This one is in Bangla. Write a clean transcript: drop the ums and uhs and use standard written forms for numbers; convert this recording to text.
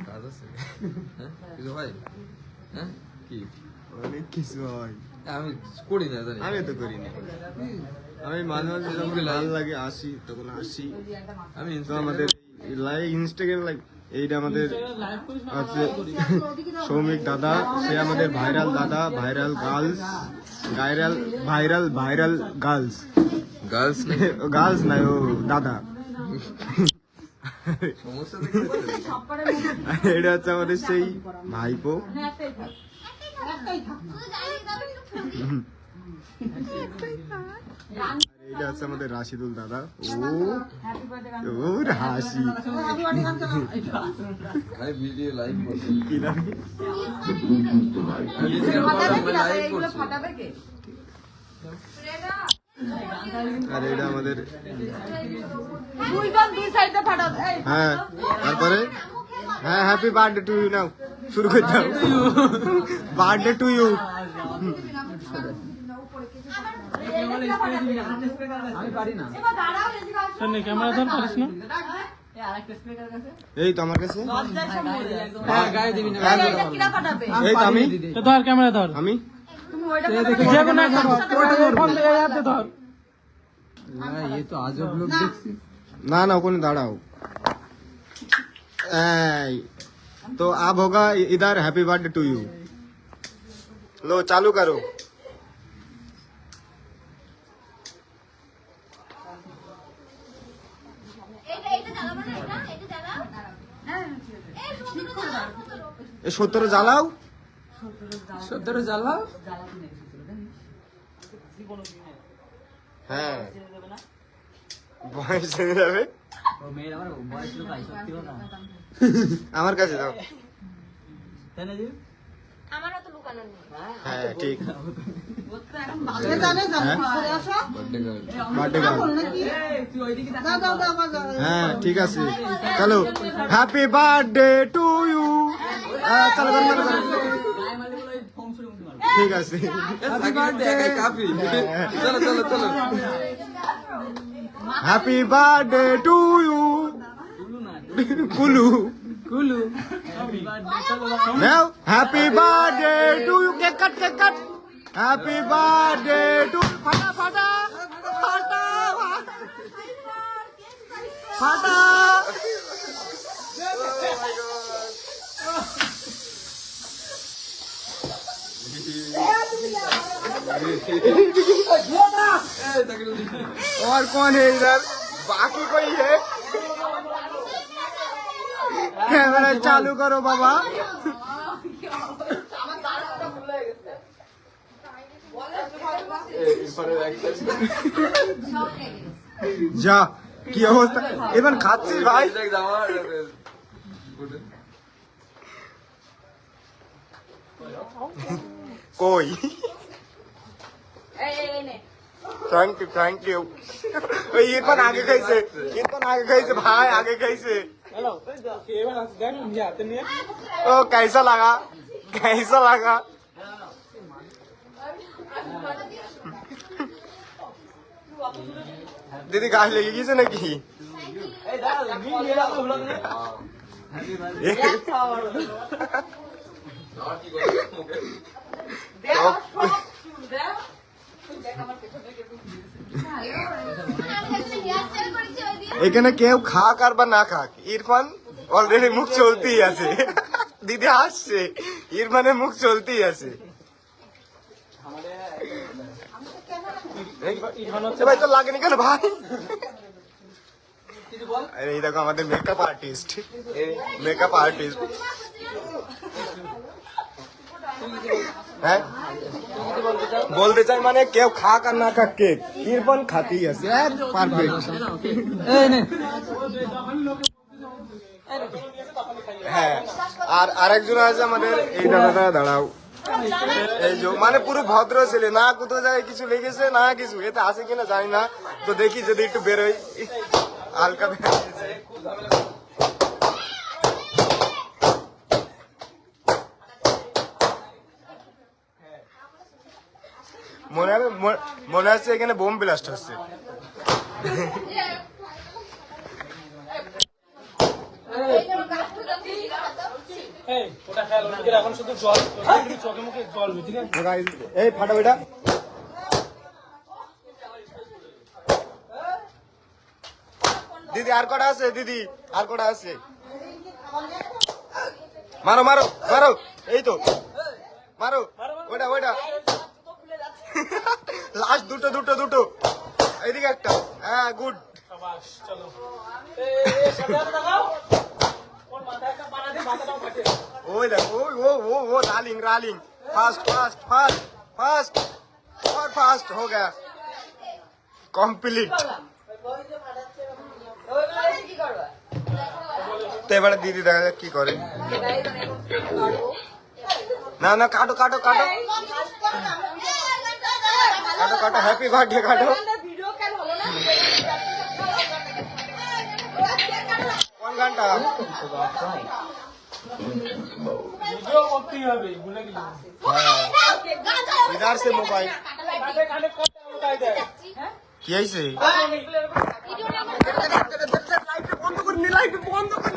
কাজ আছে কিছু ভাই? হ্যাঁ কি অনেক কিছু হয়, আমি করি না জানি। আমি তো করি না, আমি মাঝে মাঝে যখন ভালো লাগে আসি তখন আসি। আমি তো আমাদের লাইভ ইনস্টাগ্রাম লাইভ, এইটা আমাদের আছে সৌমিক দাদা, সে আমাদের ভাইরাল দাদা, viral girls, viral girls, girls girls নাই, ও দাদা। সমস্যা এটা হচ্ছে আমাদের সেই ভাইপো। এটা হচ্ছে আমাদের রাশিদুল দাদা। ও হাসি ভিডিও লাইভ করছি। কি লাগে? আর এটা আমাদের, হ্যাঁ তারপরে হ্যাঁ হ্যাপি বার্থডে টু ইউ নাও, শুরু করে দাও। Birthday to you. এই তো আমার কাছে, এই তো আমি ধর ক্যামেরা ধর, আমি ना ना ओको दाड़ाओ। तो अब होगा इधर हैप्पी बर्थडे टू यू। लो चालू करो। ये 17 জ্বালাও, 17 জ্বালাও। হ্যাঁ বয়স হয়ে যাবে। আমার কাছে দাও। হ্যাঁ ঠিক। হ্যাঁ ঠিক আছে, চলো হ্যাপি বার্থডে টু ইউ। চলো ঠিক আছে, চলো চলো চলো। Happy birthday to you. কুলু কুলু নাও, happy birthday to you. Cake cut, cake cut. Happy birthday to, ফাটা ফাটা ফাটা ফাটা। और कौन है इधर? बाकी कोई है? कैमरा चालू करो बाबा। যা কি অবস্থা, এবার খাচ্ছিস ভাই? কই থ্যাংক ইউ। ওই ইরফান আগে খাইছে, ভাই আগে খাইছে। ओ कैसा लगा? दीदी घास लेके किसे ना की? এখানে কেউ খাক আর বা না খাক, ইরফান অলরেডি মুখ চলতেই আছে। দিদি হাসছে, ইরফানের মুখ চলতেই আছে। ভাই তো লাগেনি কেন ভাই? এই দেখো আমাদের মেকআপ আর্টিস্ট, হ্যাঁ বলতে চাই মানে কেউ খাক আর না খাক, কেক ইরফান খাতেই আছে। পারফেক্ট। হ্যাঁ আর আরেকজন আছে আমাদের, এই দাদাটা দাঁড়াও। এই যে মানে পুরো ভদ্র ছেলে, না কোথাও জায়গায় কিছু লেগেছে না কিছু, এতে আছে কিনা জানি না, তো দেখি যদি একটু বেরোই। হালকা বেরোচ্ছে। মনে হচ্ছে এখানে বোম ব্লাস্ট হচ্ছে। এই ওটা খেয়াল ওদিকে এখন শুধু জল চোখে মুখে জল বুঝলি এই ফাটা বেটা দিদি আর কটা আছে দিদি আর কটা আছে মারো মারো মারো এই তো মারো ওইটা ওইটা লাস্ট দুটো দুটো দুটো এইদিকে একটা হ্যাঁ গুড শাবাশ চলো এই সাথে লাগাও ওর মাথায় একটা পানা দিয়ে মাথাটাও কাটে ওই দেখো ও ও ও रालिंग रालिंग फास्ट फास्ट फास्ट फास्ट और फास्ट हो गया कंप्लीट তো এবারে দিদি দেখা যাক কি করে না না কাটো কাটো কাটো কাটো কাটো হ্যাপি বার্থডে কাটো কোন গানটা ভিডিও করতেই হবে ভুলে গেলি इधर से मोबाइल কানে কানে কথা উঠাই দেয় কি হইছে ভিডিও লাইট বন্ধ করে